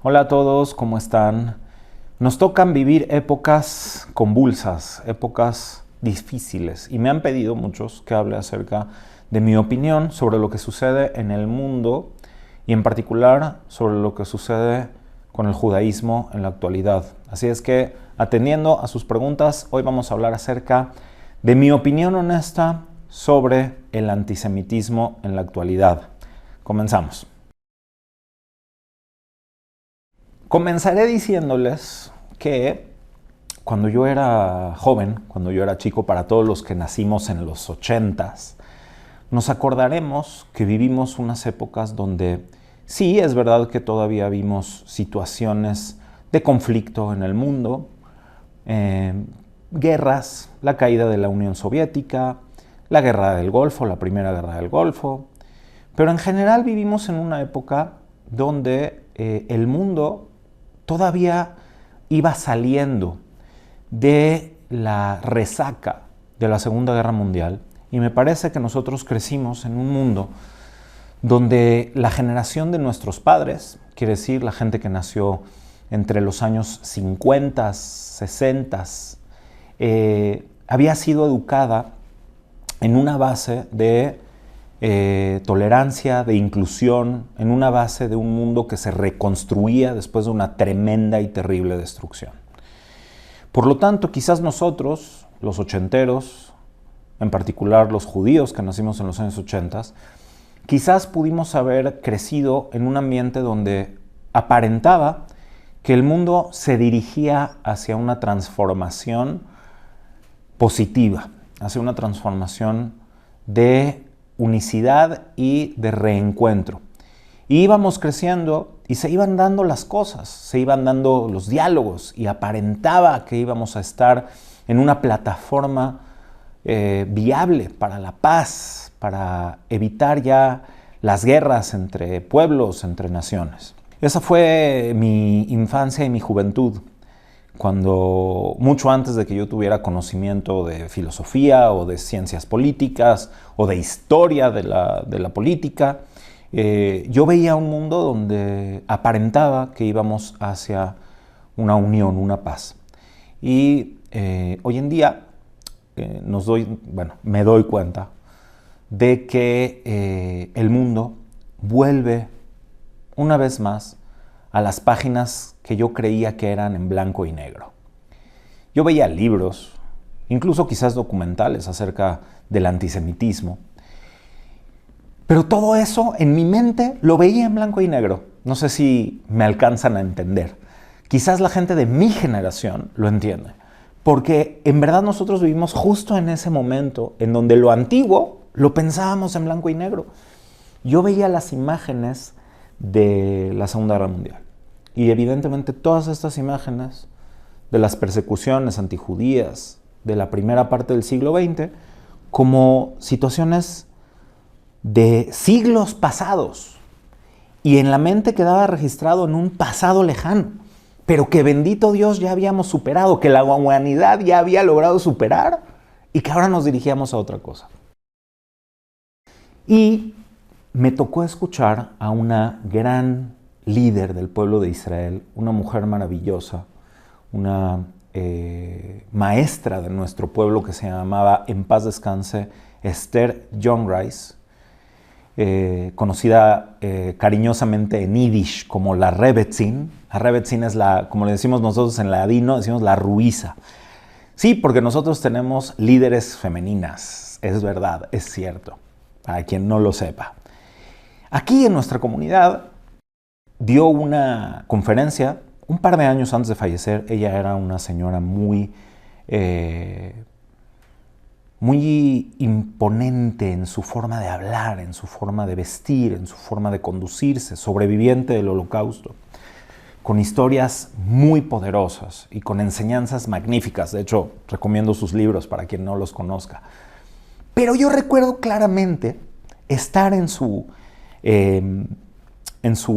Hola a todos, ¿cómo están? Nos tocan vivir épocas convulsas, épocas difíciles, y me han pedido muchos que hable acerca de mi opinión sobre lo que sucede en el mundo y en particular sobre lo que sucede con el judaísmo en la actualidad. Así es que, atendiendo a sus preguntas, hoy vamos a hablar acerca de mi opinión honesta sobre el antisemitismo en la actualidad. Comenzamos. Comenzaré diciéndoles que cuando yo era joven, cuando yo era chico, para todos los que nacimos en los 80s, nos acordaremos que vivimos unas épocas donde sí, es verdad que todavía vimos situaciones de conflicto en el mundo, guerras, la caída de la Unión Soviética, la Guerra del Golfo, la Primera Guerra del Golfo, pero en general vivimos en una época donde el mundo todavía iba saliendo de la resaca de la Segunda Guerra Mundial, y me parece que nosotros crecimos en un mundo donde la generación de nuestros padres, quiere decir la gente que nació entre los años 50, 60, había sido educada en una base de tolerancia, de inclusión, en una base de un mundo que se reconstruía después de una tremenda y terrible destrucción. Por lo tanto, quizás nosotros, los ochenteros, en particular los judíos que nacimos en los años 80, quizás pudimos haber crecido en un ambiente donde aparentaba que el mundo se dirigía hacia una transformación positiva, hacia una transformación de unicidad y de reencuentro. Y íbamos creciendo y se iban dando las cosas, se iban dando los diálogos y aparentaba que íbamos a estar en una plataforma viable para la paz, para evitar ya las guerras entre pueblos, entre naciones. Esa fue mi infancia y mi juventud, cuando mucho antes de que yo tuviera conocimiento de filosofía o de ciencias políticas o de historia de la política, yo veía un mundo donde aparentaba que íbamos hacia una unión, una paz. Y hoy en día me doy cuenta de que el mundo vuelve una vez más a las páginas que yo creía que eran en blanco y negro. Yo veía libros, incluso quizás documentales acerca del antisemitismo, pero todo eso en mi mente lo veía en blanco y negro. No sé si me alcanzan a entender. Quizás la gente de mi generación lo entiende, porque en verdad nosotros vivimos justo en ese momento en donde lo antiguo lo pensábamos en blanco y negro. Yo veía las imágenes de la Segunda Guerra Mundial. Y evidentemente todas estas imágenes de las persecuciones antijudías de la primera parte del siglo XX como situaciones de siglos pasados. Y en la mente quedaba registrado en un pasado lejano, pero que bendito Dios ya habíamos superado, que la humanidad ya había logrado superar y que ahora nos dirigíamos a otra cosa. Y me tocó escuchar a una gran líder del pueblo de Israel, una mujer maravillosa, una maestra de nuestro pueblo que se llamaba, en paz descanse, Esther Jungreis, conocida cariñosamente en Yiddish como la Rebbetzin. La Rebbetzin es como le decimos nosotros en ladino, decimos la Ruiza. Sí, porque nosotros tenemos líderes femeninas, es verdad, es cierto, para quien no lo sepa. Aquí en nuestra comunidad dio una conferencia un par de años antes de fallecer. Ella era una señora muy imponente en su forma de hablar, en su forma de vestir, en su forma de conducirse, sobreviviente del Holocausto, con historias muy poderosas y con enseñanzas magníficas. De hecho, recomiendo sus libros para quien no los conozca. Pero yo recuerdo claramente estar en su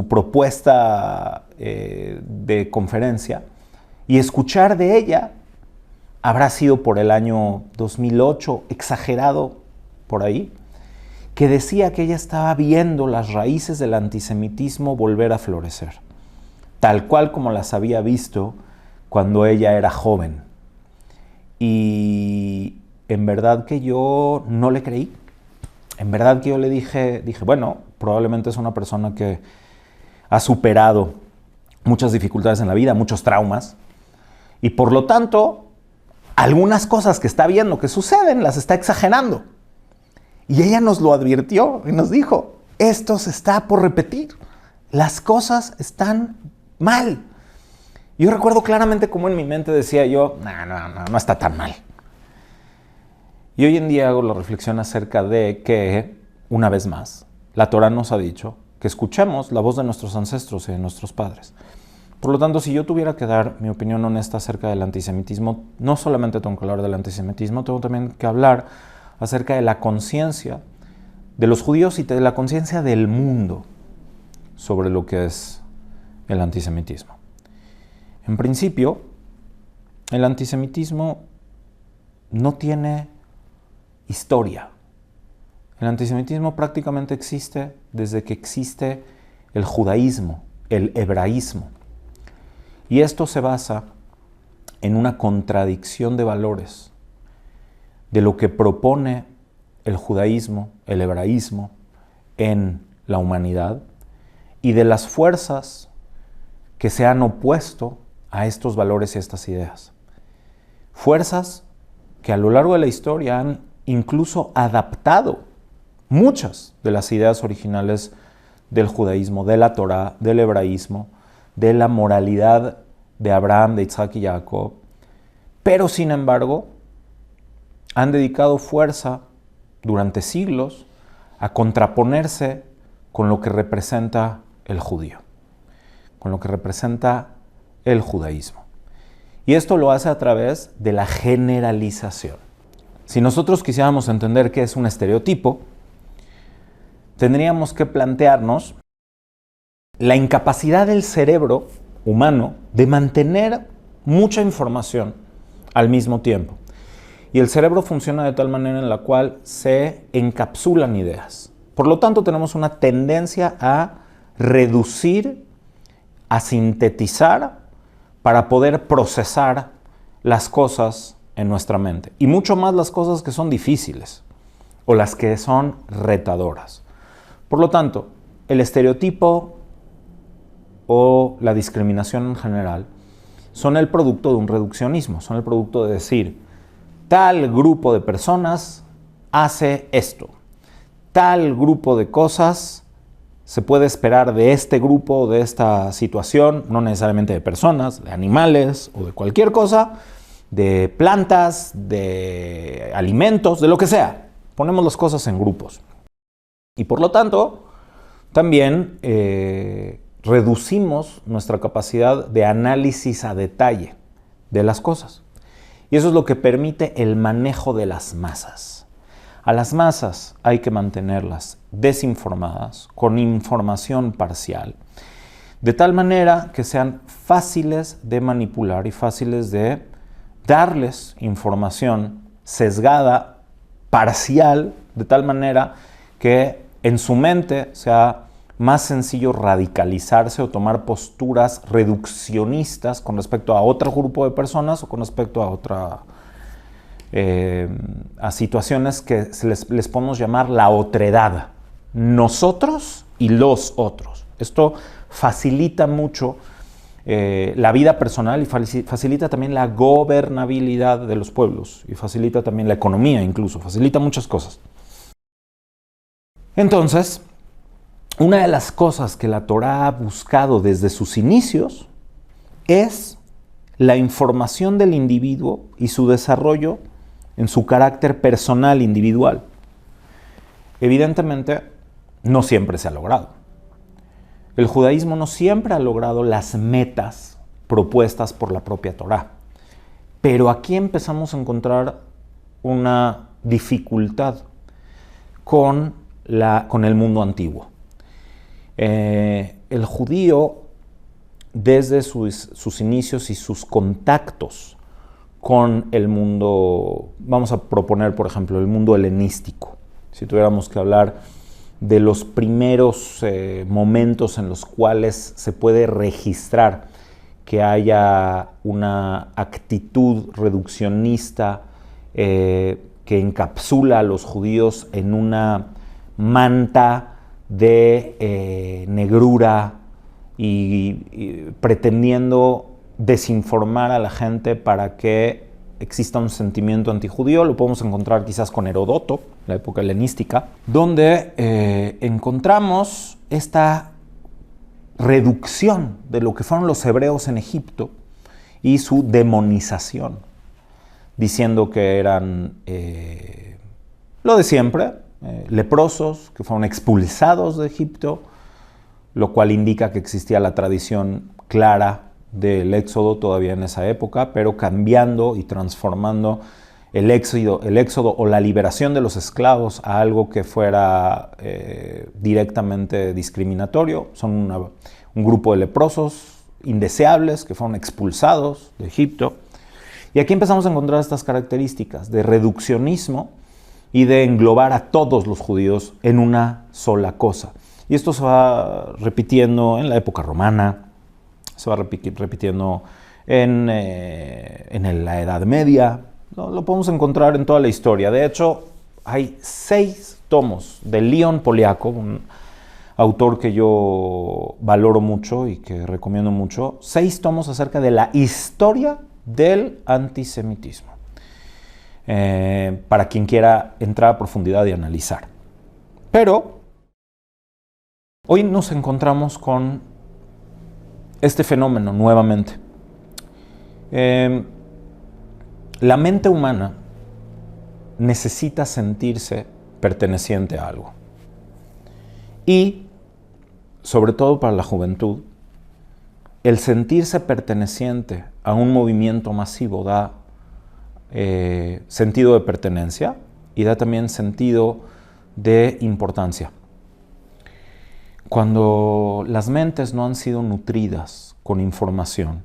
propuesta de conferencia y escuchar de ella, habrá sido por el año 2008, exagerado por ahí, que decía que ella estaba viendo las raíces del antisemitismo volver a florecer. tal cual como las había visto cuando ella era joven. Y en verdad que yo no le creí. En verdad que yo le dije, bueno, probablemente es una persona que ha superado muchas dificultades en la vida, muchos traumas, y por lo tanto, algunas cosas que está viendo que suceden las está exagerando. Y ella nos lo advirtió y nos dijo, esto se está por repetir, las cosas están mal. Yo recuerdo claramente cómo en mi mente decía yo, no está tan mal. Y hoy en día hago la reflexión acerca de que, una vez más, la Torá nos ha dicho que escuchemos la voz de nuestros ancestros y de nuestros padres. Por lo tanto, si yo tuviera que dar mi opinión honesta acerca del antisemitismo, no solamente tengo que hablar del antisemitismo, tengo también que hablar acerca de la conciencia de los judíos y de la conciencia del mundo sobre lo que es el antisemitismo. En principio, el antisemitismo no tiene historia. El antisemitismo prácticamente existe desde que existe el judaísmo, el hebraísmo. Y esto se basa en una contradicción de valores de lo que propone el judaísmo, el hebraísmo en la humanidad y de las fuerzas que se han opuesto a estos valores y estas ideas. Fuerzas que a lo largo de la historia han incluso adaptado muchas de las ideas originales del judaísmo, de la Torá, del hebraísmo, de la moralidad de Abraham, de Isaac y Jacob, pero sin embargo han dedicado fuerza durante siglos a contraponerse con lo que representa el judío, con lo que representa el judaísmo. Y esto lo hace a través de la generalización. Si nosotros quisiéramos entender qué es un estereotipo, tendríamos que plantearnos la incapacidad del cerebro humano de mantener mucha información al mismo tiempo. Y el cerebro funciona de tal manera en la cual se encapsulan ideas. Por lo tanto, tenemos una tendencia a reducir, a sintetizar para poder procesar las cosas en nuestra mente. Y mucho más las cosas que son difíciles o las que son retadoras. Por lo tanto, el estereotipo o la discriminación en general son el producto de un reduccionismo, son el producto de decir, tal grupo de personas hace esto, tal grupo de cosas se puede esperar de este grupo, de esta situación, no necesariamente de personas, de animales o de cualquier cosa, de plantas, de alimentos, de lo que sea. Ponemos las cosas en grupos. Y por lo tanto, también reducimos nuestra capacidad de análisis a detalle de las cosas. Y eso es lo que permite el manejo de las masas. A las masas hay que mantenerlas desinformadas, con información parcial, de tal manera que sean fáciles de manipular y fáciles de darles información sesgada, parcial, de tal manera que en su mente sea más sencillo radicalizarse o tomar posturas reduccionistas con respecto a otro grupo de personas o con respecto a situaciones que les podemos llamar la otredad. Nosotros y los otros. Esto facilita mucho la vida personal y facilita también la gobernabilidad de los pueblos y facilita también la economía incluso, facilita muchas cosas. Entonces, una de las cosas que la Torá ha buscado desde sus inicios es la información del individuo y su desarrollo en su carácter personal individual. Evidentemente, no siempre se ha logrado. El judaísmo no siempre ha logrado las metas propuestas por la propia Torá. Pero aquí empezamos a encontrar una dificultad con el mundo antiguo. El judío, desde sus inicios y sus contactos con el mundo, vamos a proponer, por ejemplo, el mundo helenístico. Si tuviéramos que hablar de los primeros momentos en los cuales se puede registrar que haya una actitud reduccionista que encapsula a los judíos en una manta de negrura y pretendiendo desinformar a la gente para que exista un sentimiento antijudío. Lo podemos encontrar quizás con Heródoto, la época helenística, donde encontramos esta reducción de lo que fueron los hebreos en Egipto y su demonización, diciendo que eran lo de siempre, leprosos, que fueron expulsados de Egipto, lo cual indica que existía la tradición clara del éxodo todavía en esa época, pero cambiando y transformando el éxodo o la liberación de los esclavos a algo que fuera directamente discriminatorio. Son un grupo de leprosos indeseables que fueron expulsados de Egipto. Y aquí empezamos a encontrar estas características de reduccionismo y de englobar a todos los judíos en una sola cosa. Y esto se va repitiendo en la época romana, se va repitiendo en la Edad Media. Lo podemos encontrar en toda la historia. De hecho, hay 6 tomos de Leon Poliakov, un autor que yo valoro mucho y que recomiendo mucho. 6 tomos acerca de la historia del antisemitismo, para quien quiera entrar a profundidad y analizar. Pero hoy nos encontramos con este fenómeno nuevamente. La mente humana necesita sentirse perteneciente a algo. Y, sobre todo para la juventud, el sentirse perteneciente a un movimiento masivo da sentido de pertenencia y da también sentido de importancia. Cuando las mentes no han sido nutridas con información,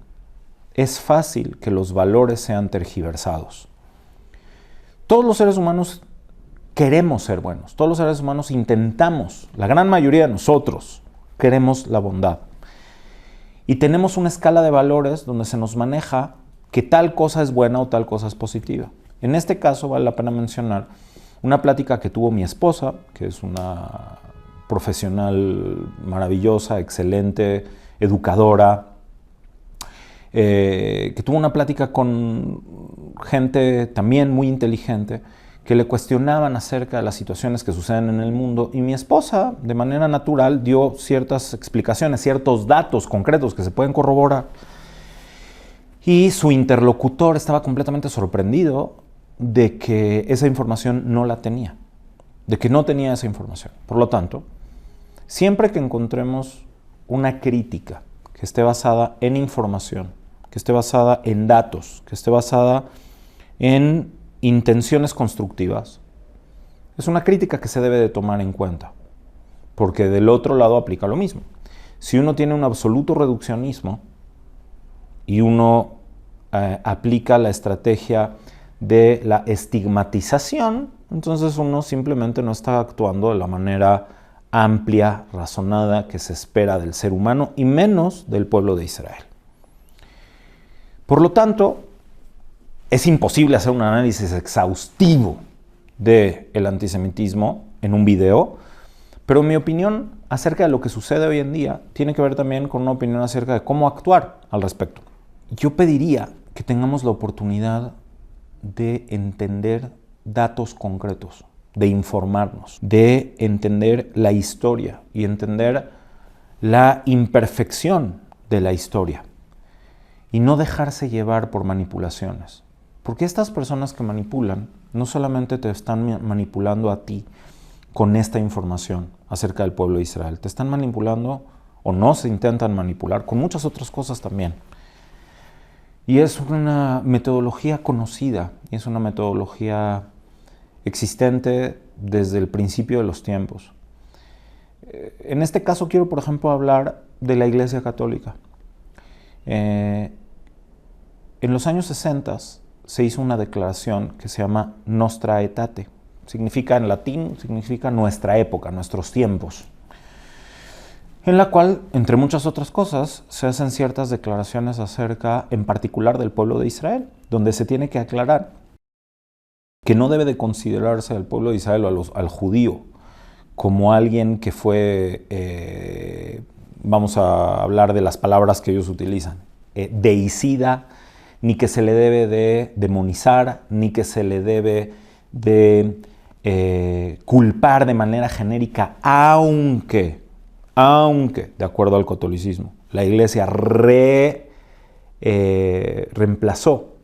es fácil que los valores sean tergiversados. Todos los seres humanos queremos ser buenos, todos los seres humanos intentamos, la gran mayoría de nosotros queremos la bondad. Y tenemos una escala de valores donde se nos maneja que tal cosa es buena o tal cosa es positiva. En este caso vale la pena mencionar una plática que tuvo mi esposa, que es una profesional maravillosa, excelente, educadora, que tuvo una plática con gente también muy inteligente que le cuestionaban acerca de las situaciones que suceden en el mundo, y mi esposa de manera natural dio ciertas explicaciones, ciertos datos concretos que se pueden corroborar, y su interlocutor estaba completamente sorprendido de que esa información no la tenía, de que no tenía esa información. Por lo tanto, siempre que encontremos una crítica que esté basada en información, que esté basada en datos, que esté basada en intenciones constructivas, es una crítica que se debe de tomar en cuenta, porque del otro lado aplica lo mismo. Si uno tiene un absoluto reduccionismo y uno aplica la estrategia de la estigmatización, entonces uno simplemente no está actuando de la manera amplia, razonada que se espera del ser humano y menos del pueblo de Israel. Por lo tanto, es imposible hacer un análisis exhaustivo del antisemitismo en un video, pero mi opinión acerca de lo que sucede hoy en día tiene que ver también con una opinión acerca de cómo actuar al respecto. Yo pediría que tengamos la oportunidad de entender datos concretos, de informarnos, de entender la historia y entender la imperfección de la historia y no dejarse llevar por manipulaciones. Porque estas personas que manipulan no solamente te están manipulando a ti con esta información acerca del pueblo de Israel, te están manipulando o no se intentan manipular con muchas otras cosas también. Y es una metodología conocida, es una metodología existente desde el principio de los tiempos. En este caso quiero, por ejemplo, hablar de la Iglesia Católica. En los años 60 se hizo una declaración que se llama Nostra Aetate, significa en latín, significa nuestra época, nuestros tiempos, en la cual, entre muchas otras cosas, se hacen ciertas declaraciones acerca, en particular, del pueblo de Israel, donde se tiene que aclarar que no debe de considerarse al pueblo de Israel o al judío como alguien que fue, vamos a hablar de las palabras que ellos utilizan, deicida, ni que se le debe de demonizar, ni que se le debe de culpar de manera genérica, aunque, de acuerdo al catolicismo, la Iglesia reemplazó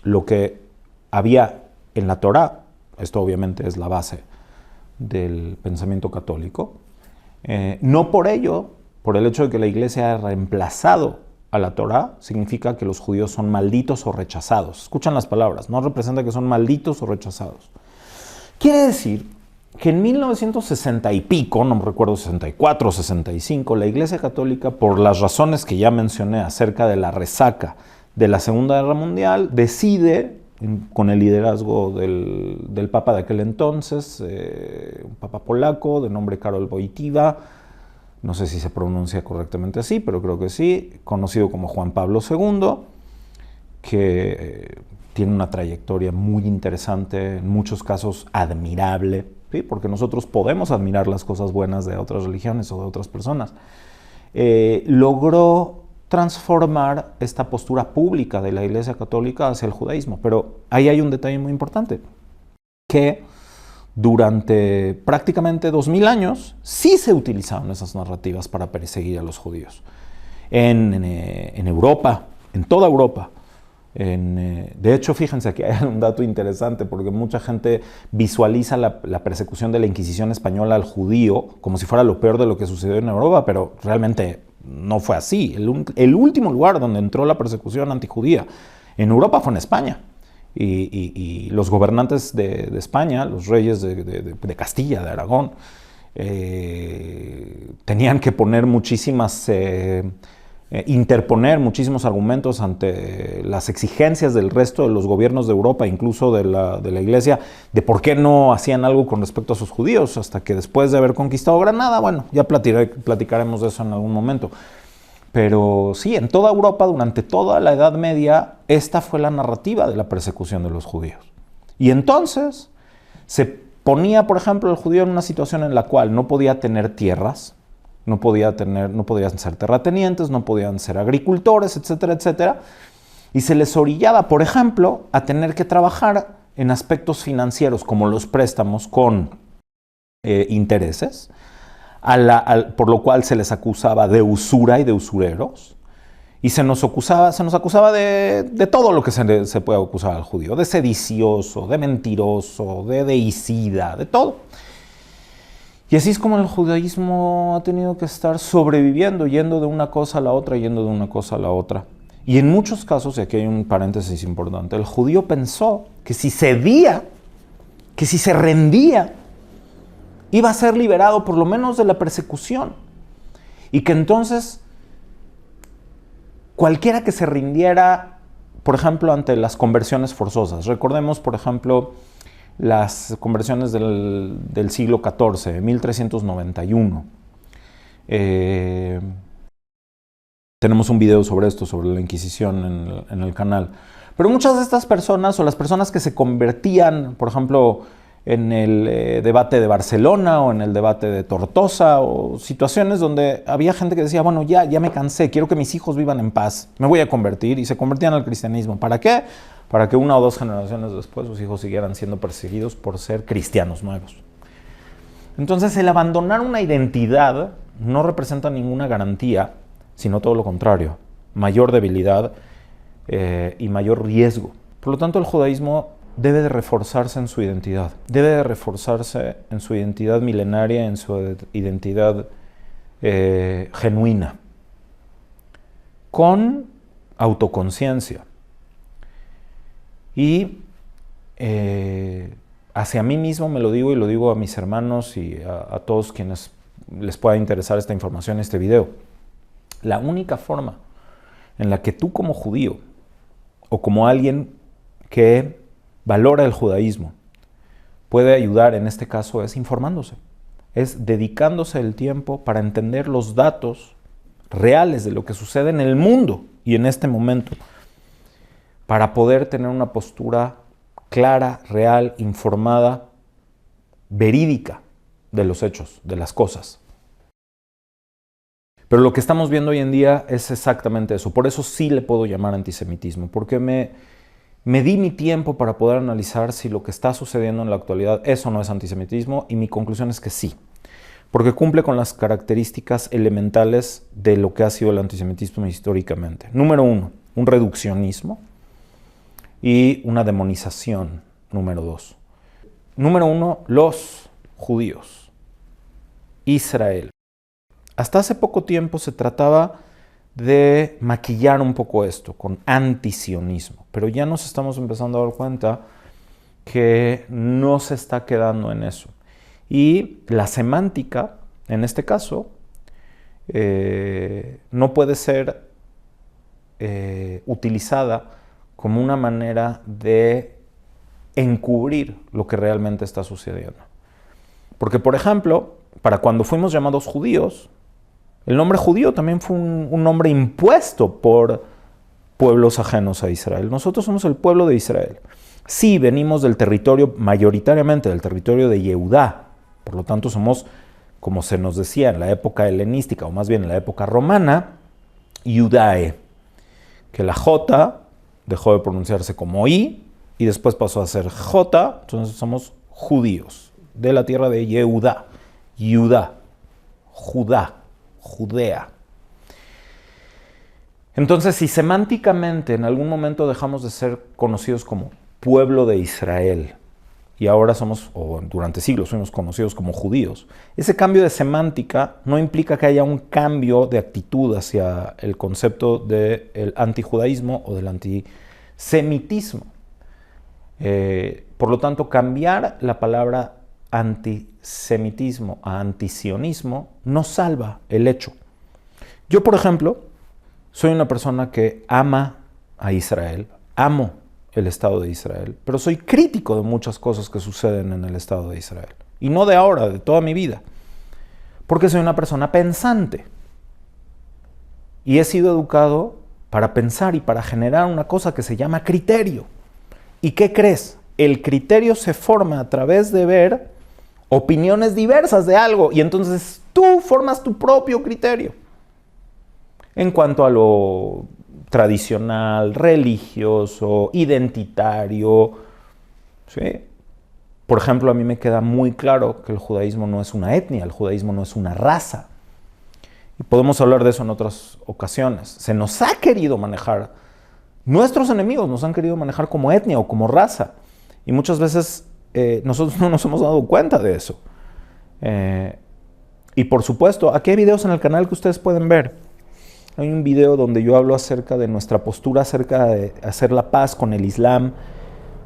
lo que había en la Torá. Esto obviamente es la base del pensamiento católico. No por ello, por el hecho de que la Iglesia haya reemplazado a la Torá, significa que los judíos son malditos o rechazados. Escuchan las palabras, no representa que son malditos o rechazados. Quiere decir que en 1960 y pico, no me recuerdo, 64 o 65, la Iglesia Católica, por las razones que ya mencioné acerca de la resaca de la Segunda Guerra Mundial, decide, con el liderazgo del Papa de aquel entonces, un Papa polaco de nombre Karol Wojtyła, no sé si se pronuncia correctamente así, pero creo que sí, conocido como Juan Pablo II, que tiene una trayectoria muy interesante, en muchos casos admirable, ¿sí? Porque nosotros podemos admirar las cosas buenas de otras religiones o de otras personas. Logró transformar esta postura pública de la Iglesia Católica hacia el judaísmo, pero ahí hay un detalle muy importante, que durante prácticamente 2000 años sí se utilizaron esas narrativas para perseguir a los judíos. En Europa, en toda Europa. De hecho, fíjense que hay un dato interesante, porque mucha gente visualiza la persecución de la Inquisición española al judío como si fuera lo peor de lo que sucedió en Europa, pero realmente no fue así. El último lugar donde entró la persecución antijudía en Europa fue en España. Y los gobernantes de España, los reyes de Castilla, de Aragón, tenían que poner interponer muchísimos argumentos ante las exigencias del resto de los gobiernos de Europa, incluso de la Iglesia, de por qué no hacían algo con respecto a sus judíos, hasta que después de haber conquistado Granada, bueno, ya platicaremos de eso en algún momento. Pero sí, en toda Europa, durante toda la Edad Media, esta fue la narrativa de la persecución de los judíos. Y entonces se ponía, por ejemplo, el judío en una situación en la cual no podía tener tierras, no podían ser terratenientes, no podían ser agricultores, etcétera, etcétera. Y se les orillaba, por ejemplo, a tener que trabajar en aspectos financieros, como los préstamos con intereses, por lo cual se les acusaba de usura y de usureros, y se nos acusaba de todo lo que se puede acusar al judío, de sedicioso, de mentiroso, de deicida, de todo. Y así es como el judaísmo ha tenido que estar sobreviviendo, yendo de una cosa a la otra, yendo de una cosa a la otra. Y en muchos casos, y aquí hay un paréntesis importante, el judío pensó que si cedía, que si se rendía, iba a ser liberado por lo menos de la persecución. Y que entonces cualquiera que se rindiera, por ejemplo, ante las conversiones forzosas. Recordemos, por ejemplo, las conversiones del siglo XIV, 1391. Tenemos un video sobre esto, sobre la Inquisición en el canal. Pero muchas de estas personas, o las personas que se convertían, por ejemplo, en el debate de Barcelona o en el debate de Tortosa, o situaciones donde había gente que decía, bueno, ya me cansé, quiero que mis hijos vivan en paz, me voy a convertir, y se convertían al cristianismo. ¿Para qué? Para que una o dos generaciones después sus hijos siguieran siendo perseguidos por ser cristianos nuevos. Entonces, el abandonar una identidad no representa ninguna garantía, sino todo lo contrario, mayor debilidad y mayor riesgo. Por lo tanto, el judaísmo debe de reforzarse en su identidad, debe de reforzarse en su identidad milenaria, en su identidad genuina, con autoconciencia. Y hacia mí mismo me lo digo, y lo digo a mis hermanos y a todos quienes les pueda interesar esta información, este video. La única forma en la que tú, como judío o como alguien que valora el judaísmo, puede ayudar en este caso es informándose, es dedicándose el tiempo para entender los datos reales de lo que sucede en el mundo y en este momento, para poder tener una postura clara, real, informada, verídica de los hechos, de las cosas. Pero lo que estamos viendo hoy en día es exactamente eso. Por eso sí le puedo llamar antisemitismo, porque me di mi tiempo para poder analizar si lo que está sucediendo en la actualidad es o no es antisemitismo, y mi conclusión es que sí, porque cumple con las características elementales de lo que ha sido el antisemitismo históricamente. Número uno, un reduccionismo y una demonización, número dos. Número uno, los judíos, Israel. Hasta hace poco tiempo se trataba de maquillar un poco esto con antisionismo, pero ya nos estamos empezando a dar cuenta que no se está quedando en eso. Y la semántica, en este caso, no puede ser utilizada como una manera de encubrir lo que realmente está sucediendo. Porque, por ejemplo, para cuando fuimos llamados judíos, el nombre judío también fue un nombre impuesto por pueblos ajenos a Israel. Nosotros somos el pueblo de Israel. Sí, venimos del territorio, mayoritariamente del territorio de Yehudá. Por lo tanto, somos, como se nos decía en la época helenística, o más bien en la época romana, Yudae, que la J dejó de pronunciarse como I y después pasó a ser J, entonces somos judíos, de la tierra de Yehudá, Judá, Judea. Entonces, si semánticamente en algún momento dejamos de ser conocidos como pueblo de Israel y ahora somos, o durante siglos fuimos conocidos como judíos, ese cambio de semántica no implica que haya un cambio de actitud hacia el concepto del antijudaísmo o del antisemitismo. Por lo tanto, cambiar la palabra antisemitismo a antisionismo no salva el hecho. Yo, por ejemplo, soy una persona que ama a Israel, amo el Estado de Israel, pero soy crítico de muchas cosas que suceden en el Estado de Israel. Y no de ahora, de toda mi vida. Porque soy una persona pensante. Y he sido educado para pensar y para generar una cosa que se llama criterio. ¿Y qué crees? El criterio se forma a través de ver opiniones diversas de algo. Y entonces tú formas tu propio criterio. En cuanto a lo tradicional, religioso, identitario, ¿sí? Por ejemplo, a mí me queda muy claro que el judaísmo no es una etnia, el judaísmo no es una raza. Y podemos hablar de eso en otras ocasiones. Se nos ha querido manejar, nuestros enemigos nos han querido manejar como etnia o como raza. Y muchas veces nosotros no nos hemos dado cuenta de eso. Y por supuesto, aquí hay videos en el canal que ustedes pueden ver. Hay un video donde yo hablo acerca de nuestra postura acerca de hacer la paz con el Islam.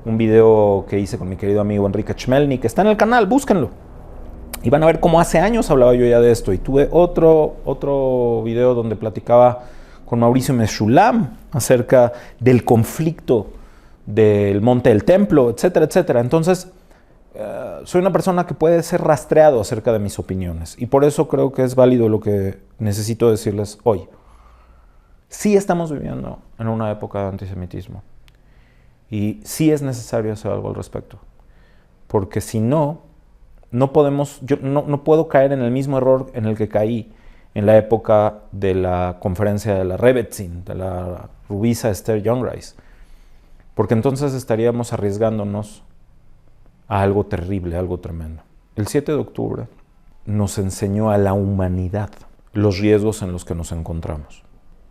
Un video que hice con mi querido amigo Enrique Chmelny, que está en el canal, búsquenlo. Y van a ver cómo hace años hablaba yo ya de esto. Y tuve otro video donde platicaba con Mauricio Meshulam acerca del conflicto del Monte del Templo, etcétera, etcétera. Entonces, soy una persona que puede ser rastreado acerca de mis opiniones. Y por eso creo que es válido lo que necesito decirles hoy. Sí estamos viviendo en una época de antisemitismo y sí es necesario hacer algo al respecto, porque si no, no puedo caer en el mismo error en el que caí en la época de la conferencia de la Rebbetzin, de la Rubisa Esther Youngrice, porque entonces estaríamos arriesgándonos a algo terrible, algo tremendo. El 7 de octubre nos enseñó a la humanidad los riesgos en los que nos encontramos.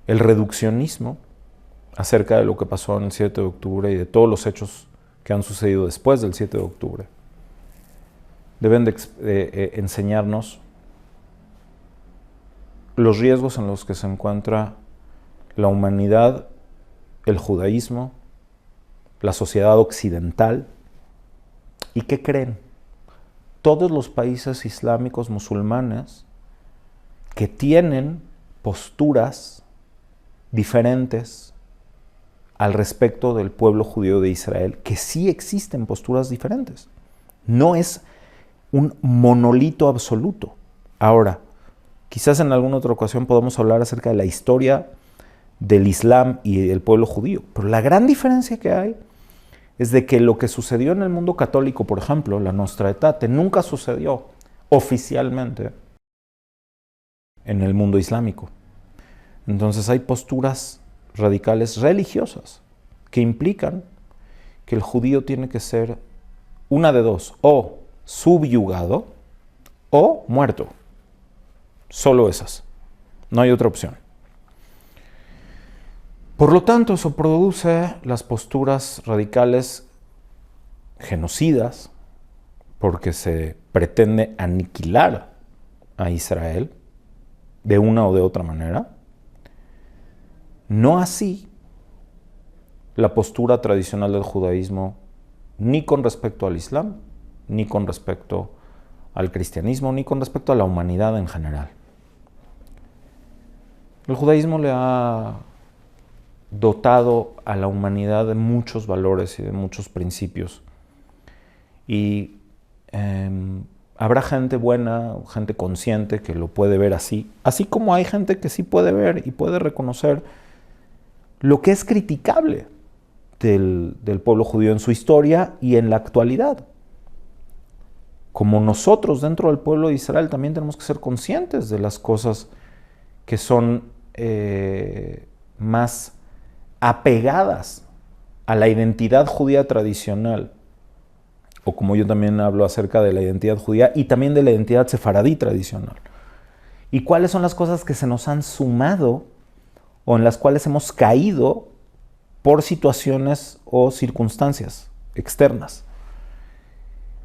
El reduccionismo acerca de lo que pasó en el 7 de octubre y de todos los hechos que han sucedido después del 7 de octubre deben de enseñarnos los riesgos en los que se encuentra la humanidad, el judaísmo, la sociedad occidental. ¿Y qué creen? Todos los países islámicos musulmanes que tienen posturas diferentes al respecto del pueblo judío de Israel, que sí existen posturas diferentes. No es un monolito absoluto. Ahora, quizás en alguna otra ocasión podamos hablar acerca de la historia del Islam y el pueblo judío. Pero la gran diferencia que hay es de que lo que sucedió en el mundo católico, por ejemplo, la Nostra Aetate, nunca sucedió oficialmente en el mundo islámico. Entonces hay posturas radicales religiosas que implican que el judío tiene que ser una de dos, o subyugado o muerto. Solo esas. No hay otra opción. Por lo tanto, eso produce las posturas radicales genocidas, porque se pretende aniquilar a Israel de una o de otra manera. No así la postura tradicional del judaísmo, ni con respecto al Islam, ni con respecto al cristianismo, ni con respecto a la humanidad en general. El judaísmo le ha dotado a la humanidad de muchos valores y de muchos principios. Y habrá gente buena, gente consciente que lo puede ver así, así como hay gente que sí puede ver y puede reconocer lo que es criticable del pueblo judío en su historia y en la actualidad. Como nosotros dentro del pueblo de Israel también tenemos que ser conscientes de las cosas que son más apegadas a la identidad judía tradicional, o como yo también hablo acerca de la identidad judía y también de la identidad sefaradí tradicional. ¿Y cuáles son las cosas que se nos han sumado o en las cuales hemos caído por situaciones o circunstancias externas?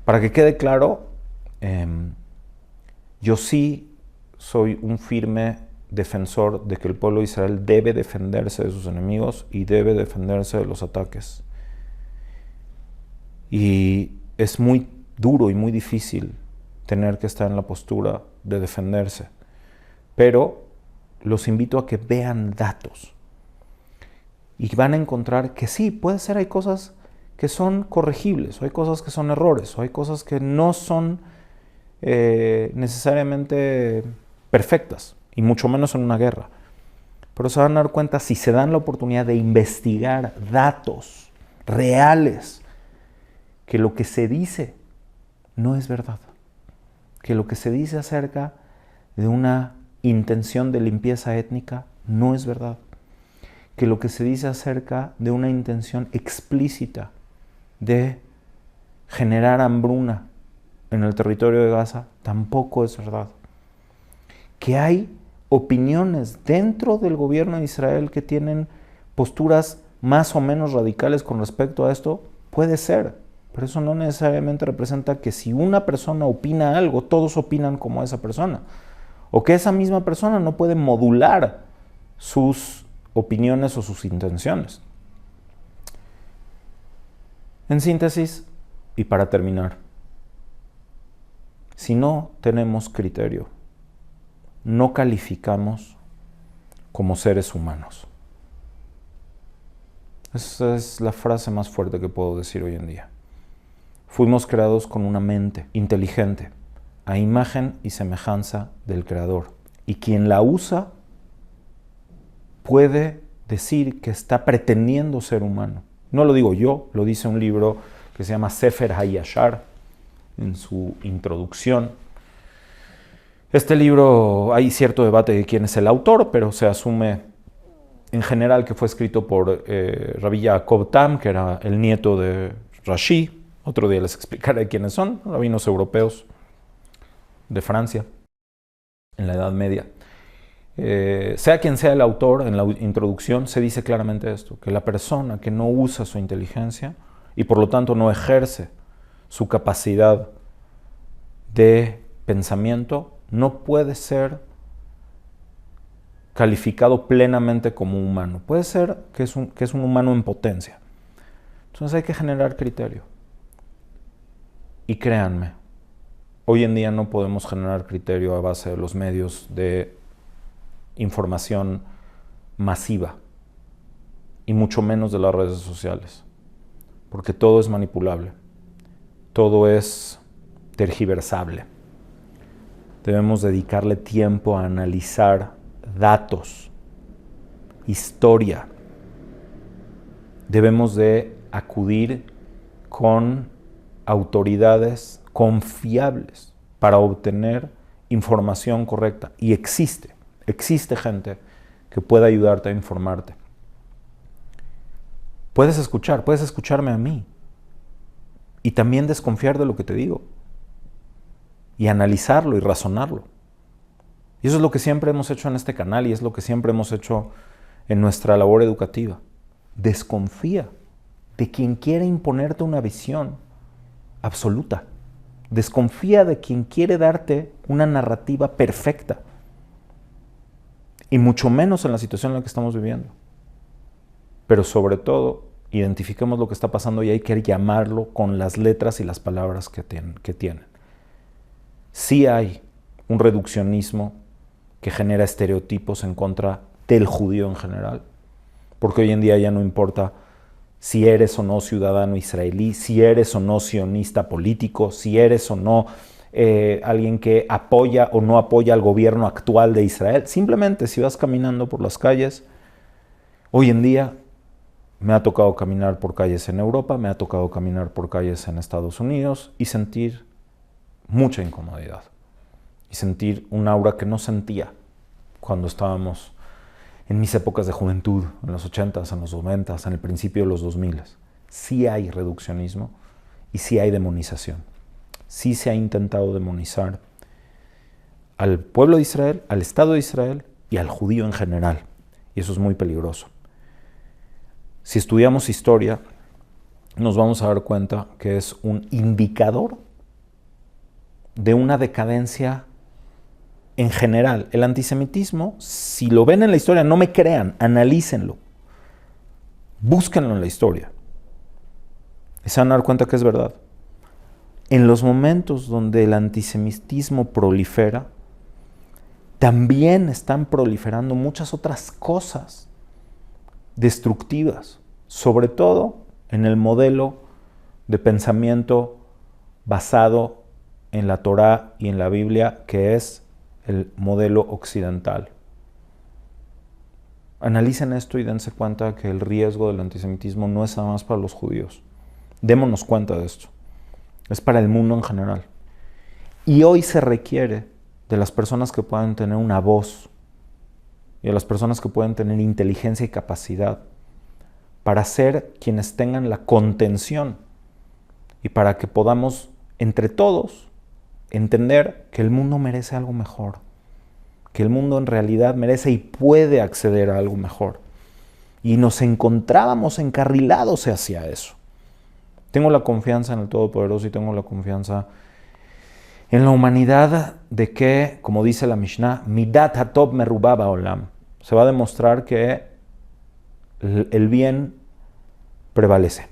Para que quede claro, yo sí soy un firme defensor de que el pueblo de Israel debe defenderse de sus enemigos y debe defenderse de los ataques. Y es muy duro y muy difícil tener que estar en la postura de defenderse. Pero los invito a que vean datos. Y van a encontrar que sí, puede ser, hay cosas que son corregibles, o hay cosas que son errores, o hay cosas que no son necesariamente perfectas, y mucho menos en una guerra. Pero se van a dar cuenta si se dan la oportunidad de investigar datos reales, que lo que se dice no es verdad, que lo que se dice acerca de una intención de limpieza étnica no es verdad, que lo que se dice acerca de una intención explícita de generar hambruna en el territorio de Gaza tampoco es verdad, que hay opiniones dentro del gobierno de Israel que tienen posturas más o menos radicales con respecto a esto, puede ser, pero eso no necesariamente representa que si una persona opina algo, todos opinan como esa persona, o que esa misma persona no puede modular sus opiniones o sus intenciones. En síntesis, y para terminar, si no tenemos criterio, no calificamos como seres humanos. Esa es la frase más fuerte que puedo decir hoy en día. Fuimos creados con una mente inteligente, a imagen y semejanza del Creador. Y quien la usa puede decir que está pretendiendo ser humano. No lo digo yo, lo dice un libro que se llama Sefer HaYashar en su introducción. Este libro, hay cierto debate de quién es el autor, pero se asume en general que fue escrito por Rabbi Yaakov Tam, que era el nieto de Rashi. Otro día les explicaré quiénes son, rabinos europeos de Francia, en la Edad Media. Sea quien sea el autor, en la introducción se dice claramente esto, que la persona que no usa su inteligencia y por lo tanto no ejerce su capacidad de pensamiento, no puede ser calificado plenamente como humano. Puede ser que es un humano en potencia. Entonces hay que generar criterio. Y créanme, hoy en día no podemos generar criterio a base de los medios de información masiva y mucho menos de las redes sociales, porque todo es manipulable. todo es tergiversable. Debemos dedicarle tiempo a analizar datos, historia. Debemos de acudir con autoridades confiables para obtener información correcta. Y existe gente que puede ayudarte a informarte. Puedes escucharme a mí y también desconfiar de lo que te digo y analizarlo y razonarlo. Y eso es lo que siempre hemos hecho en este canal y es lo que siempre hemos hecho en nuestra labor educativa. Desconfía de quien quiere imponerte una visión absoluta. Desconfía de quien quiere darte una narrativa perfecta. Y mucho menos en la situación en la que estamos viviendo. Pero sobre todo, identifiquemos lo que está pasando y hay que llamarlo con las letras y las palabras que tienen. Sí hay un reduccionismo que genera estereotipos en contra del judío en general, porque hoy en día ya no importa si eres o no ciudadano israelí, si eres o no sionista político, si eres o no alguien que apoya o no apoya al gobierno actual de Israel. Simplemente si vas caminando por las calles, hoy en día me ha tocado caminar por calles en Europa, me ha tocado caminar por calles en Estados Unidos y sentir mucha incomodidad y sentir un aura que no sentía cuando estábamos en mis épocas de juventud, en los 80s, en los 90s, en el principio de los 2000s. Sí hay reduccionismo y sí hay demonización. Sí se ha intentado demonizar al pueblo de Israel, al Estado de Israel y al judío en general. Y eso es muy peligroso. Si estudiamos historia, nos vamos a dar cuenta que es un indicador de una decadencia en general. El antisemitismo, si lo ven en la historia, no me crean, analícenlo. Búsquenlo en la historia. Y se van a dar cuenta que es verdad. En los momentos donde el antisemitismo prolifera, también están proliferando muchas otras cosas destructivas, sobre todo en el modelo de pensamiento basado en la Torá y en la Biblia, que es el modelo occidental. Analicen esto y dense cuenta que el riesgo del antisemitismo no es nada más para los judíos. Démonos cuenta de esto. Es para el mundo en general. Y hoy se requiere de las personas que puedan tener una voz y de las personas que puedan tener inteligencia y capacidad para ser quienes tengan la contención y para que podamos, entre todos, entender que el mundo merece algo mejor, que el mundo en realidad merece y puede acceder a algo mejor. Y nos encontrábamos encarrilados hacia eso. Tengo la confianza en el Todopoderoso y tengo la confianza en la humanidad de que, como dice la Mishnah, Midat HaTov Merubah Ba'olam. Se va a demostrar que el bien prevalece.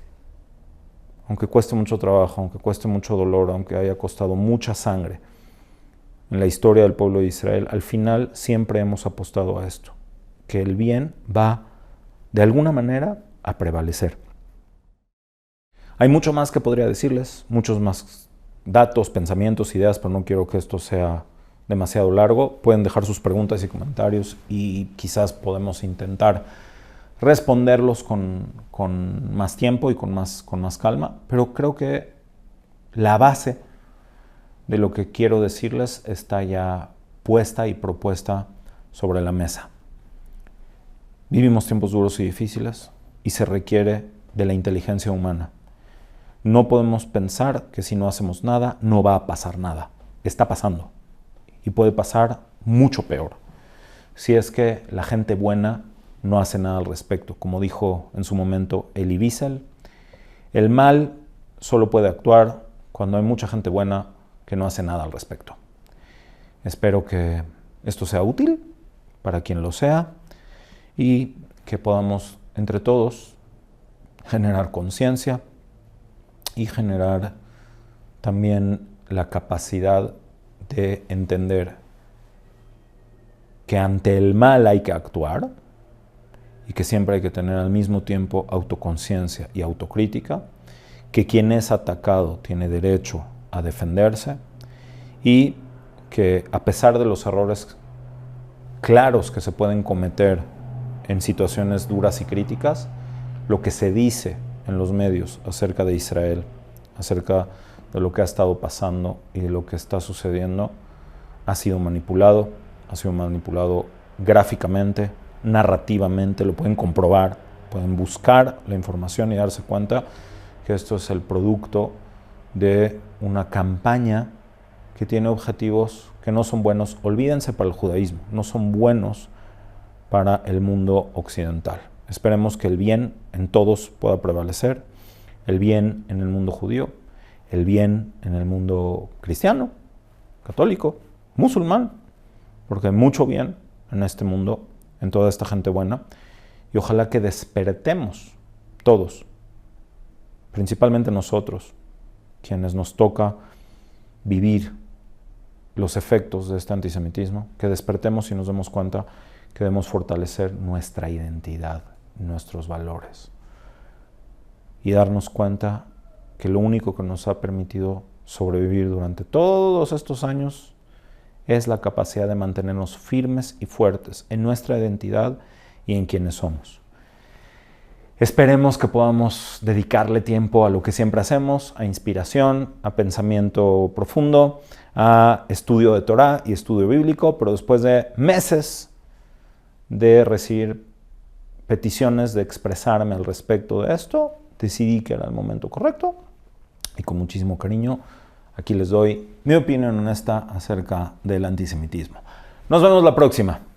Aunque cueste mucho trabajo, aunque cueste mucho dolor, aunque haya costado mucha sangre en la historia del pueblo de Israel, al final siempre hemos apostado a esto, que el bien va de alguna manera a prevalecer. Hay mucho más que podría decirles, muchos más datos, pensamientos, ideas, pero no quiero que esto sea demasiado largo. Pueden dejar sus preguntas y comentarios y quizás podemos intentar responderlos con más tiempo y con más calma, pero creo que la base de lo que quiero decirles está ya puesta y propuesta sobre la mesa. Vivimos tiempos duros y difíciles y se requiere de la inteligencia humana. No podemos pensar que si no hacemos nada, no va a pasar nada. Está pasando y puede pasar mucho peor si es que la gente buena no hace nada al respecto. Como dijo en su momento Elie Wiesel, el mal solo puede actuar cuando hay mucha gente buena que no hace nada al respecto. Espero que esto sea útil para quien lo sea y que podamos entre todos generar conciencia y generar también la capacidad de entender que ante el mal hay que actuar y que siempre hay que tener al mismo tiempo autoconciencia y autocrítica, que quien es atacado tiene derecho a defenderse y que a pesar de los errores claros que se pueden cometer en situaciones duras y críticas, lo que se dice en los medios acerca de Israel, acerca de lo que ha estado pasando y de lo que está sucediendo, ha sido manipulado gráficamente, narrativamente, lo pueden comprobar, pueden buscar la información y darse cuenta que esto es el producto de una campaña que tiene objetivos que no son buenos, olvídense para el judaísmo, no son buenos para el mundo occidental. Esperemos que el bien en todos pueda prevalecer, el bien en el mundo judío, el bien en el mundo cristiano, católico, musulmán, porque hay mucho bien en este mundo, en toda esta gente buena, y ojalá que despertemos todos, principalmente nosotros, quienes nos toca vivir los efectos de este antisemitismo, que despertemos y nos demos cuenta que debemos fortalecer nuestra identidad, nuestros valores, y darnos cuenta que lo único que nos ha permitido sobrevivir durante todos estos años es la capacidad de mantenernos firmes y fuertes en nuestra identidad y en quienes somos. Esperemos que podamos dedicarle tiempo a lo que siempre hacemos, a inspiración, a pensamiento profundo, a estudio de Torah y estudio bíblico, pero después de meses de recibir peticiones de expresarme al respecto de esto, decidí que era el momento correcto y con muchísimo cariño aquí les doy mi opinión honesta acerca del antisemitismo. Nos vemos la próxima.